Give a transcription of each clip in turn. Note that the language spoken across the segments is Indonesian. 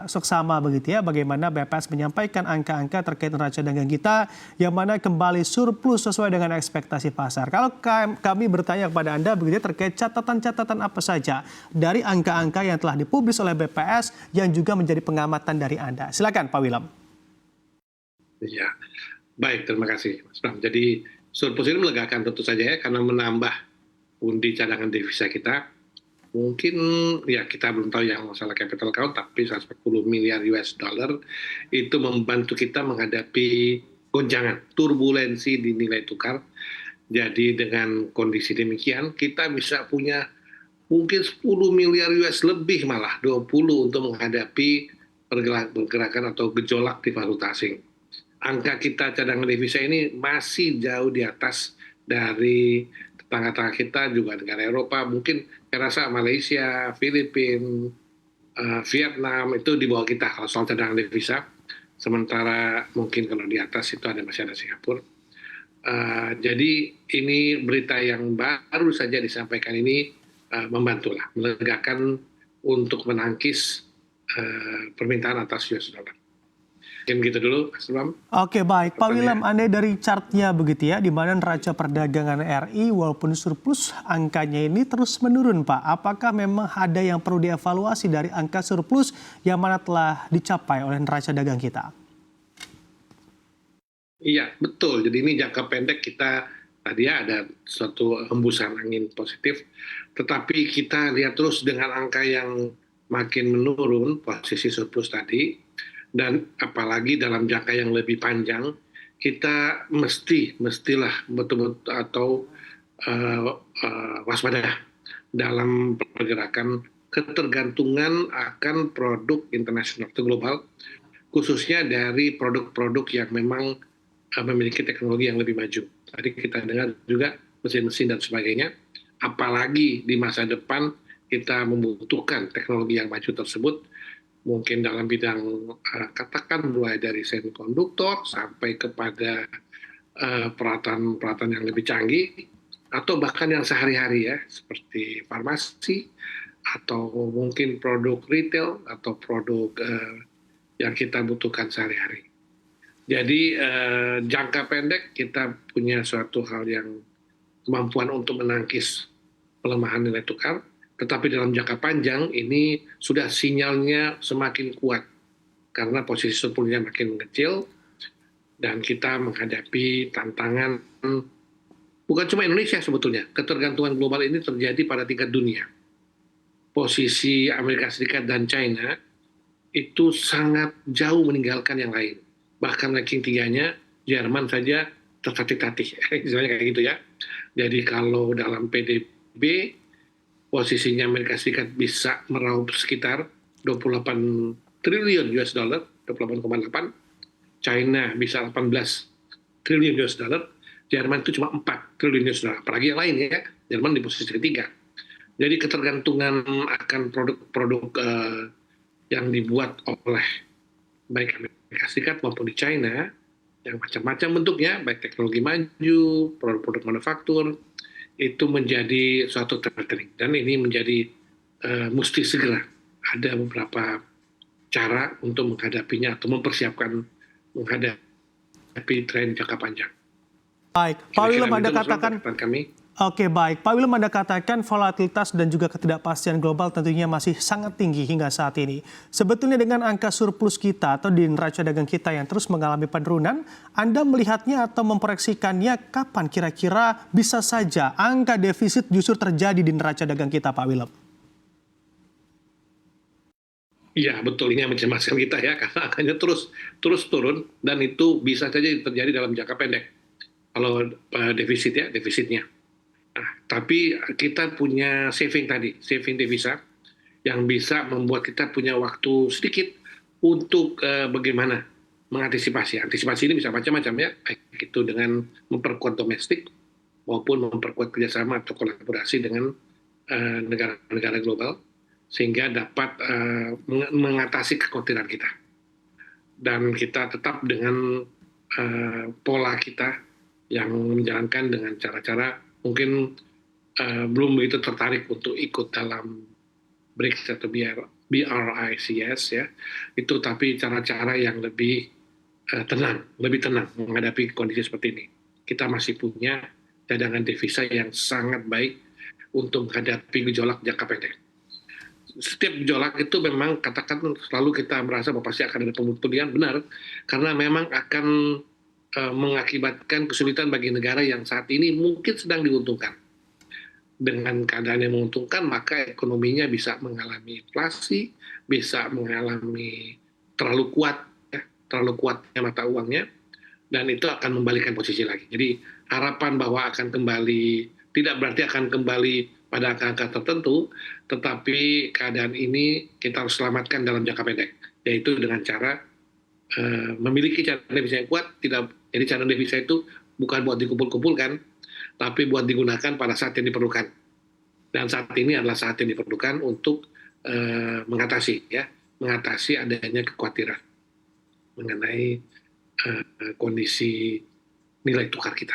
Seksama begitu ya, bagaimana BPS menyampaikan angka-angka terkait neraca dagang kita yang mana kembali surplus sesuai dengan ekspektasi pasar. Kalau kami bertanya kepada Anda begitu ya, terkait catatan-catatan apa saja dari angka-angka yang telah dipublis oleh BPS yang juga menjadi pengamatan dari Anda. Silakan Pak Willem. Ya, baik, terima kasih Mas Bram. Jadi surplus ini melegakan tentu saja ya, karena menambah pundi cadangan devisa kita. Mungkin ya kita belum tahu yang masalah capital account, tapi 140 miliar US dollar itu membantu kita menghadapi gonjangan, turbulensi di nilai tukar. Jadi dengan kondisi demikian kita bisa punya mungkin 10 miliar US lebih, malah 20 untuk menghadapi pergerakan atau gejolak di valuta asing. Angka kita cadangan devisa ini masih jauh di atas dari tetangga-tetangga kita, juga negara Eropa, mungkin saya rasa Malaysia, Filipina, Vietnam itu di bawah kita kalau soal cadangan devisa. Sementara mungkin kalau di atas itu masih ada Singapura. Jadi ini berita yang baru saja disampaikan ini membantulah, melegakan untuk menangkis permintaan atas US dollar. Mungkin gitu dulu, Mas Bram. Oke, baik. Pak Willem, Anda dari chartnya begitu ya, di mana neraca perdagangan RI walaupun surplus, angkanya ini terus menurun, Pak. Apakah memang ada yang perlu dievaluasi dari angka surplus yang mana telah dicapai oleh neraca dagang kita? Iya, betul. Jadi ini jangka pendek kita tadi ya ada suatu hembusan angin positif, tetapi kita lihat terus dengan angka yang makin menurun, posisi surplus tadi, dan apalagi dalam jangka yang lebih panjang, kita mestilah betul-betul atau waspada dalam pergerakan ketergantungan akan produk internasional atau global, khususnya dari produk-produk yang memang memiliki teknologi yang lebih maju. Tadi kita dengar juga mesin-mesin dan sebagainya, apalagi di masa depan kita membutuhkan teknologi yang maju tersebut, mungkin dalam bidang katakan mulai dari semikonduktor sampai kepada peralatan-peralatan yang lebih canggih, atau bahkan yang sehari-hari ya, seperti farmasi, atau mungkin produk retail, atau produk yang kita butuhkan sehari-hari. Jadi jangka pendek kita punya suatu hal yang kemampuan untuk menangkis pelemahan nilai tukar, tetapi dalam jangka panjang ini sudah sinyalnya semakin kuat karena posisi surplusnya makin mengecil dan kita menghadapi tantangan bukan cuma Indonesia sebetulnya, ketergantungan global ini terjadi pada tingkat dunia. Posisi Amerika Serikat dan China itu sangat jauh meninggalkan yang lain. Bahkan ranking 3-nya Jerman saja tertatih-tatih, misalnya kayak gitu ya. Jadi kalau dalam PDB posisinya Amerika Serikat bisa meraup sekitar 28 triliun US dollar, 28,8. China bisa 18 triliun US dollar, Jerman itu cuma 4 triliun US dollar. Apalagi yang lain ya, Jerman di posisi ketiga. Jadi ketergantungan akan produk-produk yang dibuat oleh baik Amerika Serikat maupun di China, yang macam-macam bentuknya, baik teknologi maju, produk-produk manufaktur, itu menjadi suatu tertering. Dan ini menjadi mesti segera ada beberapa cara untuk menghadapinya atau mempersiapkan menghadapi tren jangka panjang. Baik, Pak Willem Anda katakan kami. Oke, baik. Pak Willem, Anda katakan volatilitas dan juga ketidakpastian global tentunya masih sangat tinggi hingga saat ini. Sebetulnya dengan angka surplus kita atau di neraca dagang kita yang terus mengalami penurunan, Anda melihatnya atau memproyeksikannya kapan kira-kira bisa saja angka defisit justru terjadi di neraca dagang kita, Pak Willem? Iya, betul. Ini yang mencemaskan kita ya, karena angkanya terus turun dan itu bisa saja terjadi dalam jangka pendek. Kalau defisitnya. Nah, tapi kita punya saving devisa yang bisa membuat kita punya waktu sedikit untuk bagaimana mengantisipasi. Antisipasi ini bisa macam-macam ya, baik itu dengan memperkuat domestik maupun memperkuat kerjasama atau kolaborasi dengan negara-negara global sehingga dapat mengatasi kekhawatiran kita. Dan kita tetap dengan pola kita yang menjalankan dengan cara-cara mungkin belum begitu tertarik untuk ikut dalam BRICS atau BRICS ya, itu tapi cara-cara yang lebih tenang menghadapi kondisi seperti ini. Kita masih punya cadangan devisa yang sangat baik untuk menghadapi gejolak jangka pendek. Setiap gejolak itu memang katakan selalu kita merasa bahwa pasti akan ada pemulihan, benar, karena memang akan mengakibatkan kesulitan bagi negara yang saat ini mungkin sedang diuntungkan. Dengan keadaan yang menguntungkan, maka ekonominya bisa mengalami inflasi, bisa mengalami terlalu kuat, ya, terlalu kuatnya mata uangnya, dan itu akan membalikan posisi lagi. Jadi harapan bahwa akan kembali, tidak berarti akan kembali pada angka-angka tertentu, tetapi keadaan ini kita harus selamatkan dalam jangka pendek, yaitu dengan cara memiliki cadangan devisa yang kuat. Jadi cadangan devisa itu bukan buat dikumpul-kumpulkan, tapi buat digunakan pada saat yang diperlukan. Dan saat ini adalah saat yang diperlukan untuk mengatasi adanya kekhawatiran mengenai kondisi nilai tukar kita.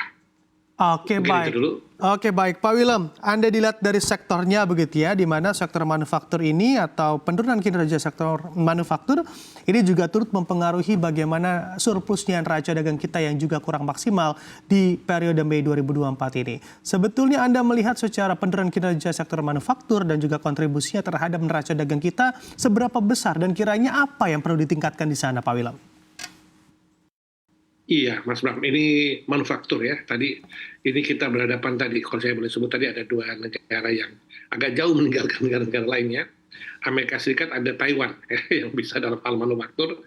Oke, mungkin baik. Itu dulu. Oke, baik. Pak Willem, Anda dilihat dari sektornya begitu ya, di mana sektor manufaktur ini atau penurunan kinerja sektor manufaktur ini juga turut mempengaruhi bagaimana surplusnya neraca dagang kita yang juga kurang maksimal di periode Mei 2024 ini. Sebetulnya Anda melihat secara penurunan kinerja sektor manufaktur dan juga kontribusinya terhadap neraca dagang kita seberapa besar dan kiranya apa yang perlu ditingkatkan di sana, Pak Willem? Iya, Mas Bram, ini manufaktur ya. Tadi ini kita berhadapan tadi, kalau saya boleh sebut tadi ada dua negara yang agak jauh meninggalkan negara-negara lainnya. Amerika Serikat ada Taiwan ya, yang bisa dalam hal manufaktur,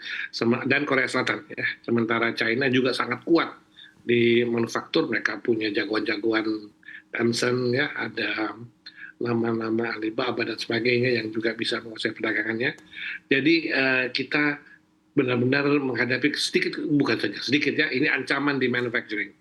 dan Korea Selatan ya. Sementara China juga sangat kuat di manufaktur, mereka punya jagoan-jagoan Tencent ya, ada nama-nama Alibaba dan sebagainya yang juga bisa menguasai perdagangannya. Jadi kita benar-benar menghadapi bukan saja sedikit ya, ini ancaman di manufacturing.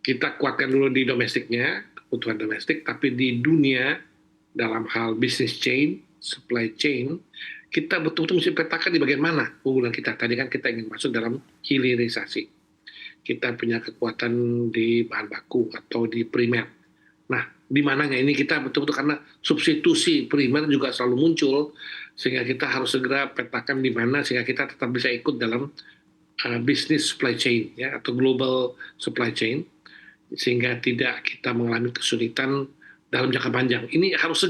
Kita kuatkan dulu di domestiknya, kebutuhan domestik, tapi di dunia dalam hal business chain, supply chain, kita betul-betul mesti petakan di bagian mana unggulan kita. Tadi kan kita ingin masuk dalam hilirisasi. Kita punya kekuatan di bahan baku atau di primer. Nah, di mananya ini kita betul-betul, karena substitusi primer juga selalu muncul, sehingga kita harus segera petakan di mana sehingga kita tetap bisa ikut dalam business supply chain ya, atau global supply chain, sehingga tidak kita mengalami kesulitan dalam jangka panjang. Ini harus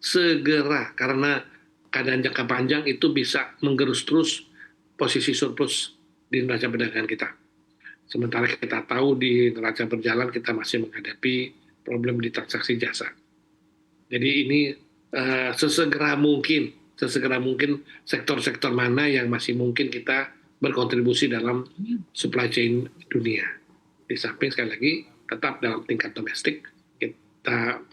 segera karena keadaan jangka panjang itu bisa menggerus terus posisi surplus di neraca perdagangan kita. Sementara kita tahu di neraca berjalan kita masih menghadapi problem di transaksi jasa. Jadi ini sesegera mungkin sektor-sektor mana yang masih mungkin kita berkontribusi dalam supply chain dunia. Di samping sekali lagi tetap dalam tingkat domestik, kita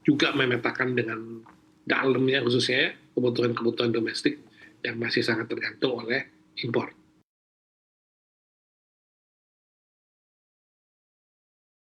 juga memetakan dengan dalamnya khususnya kebutuhan-kebutuhan domestik yang masih sangat tergantung oleh impor.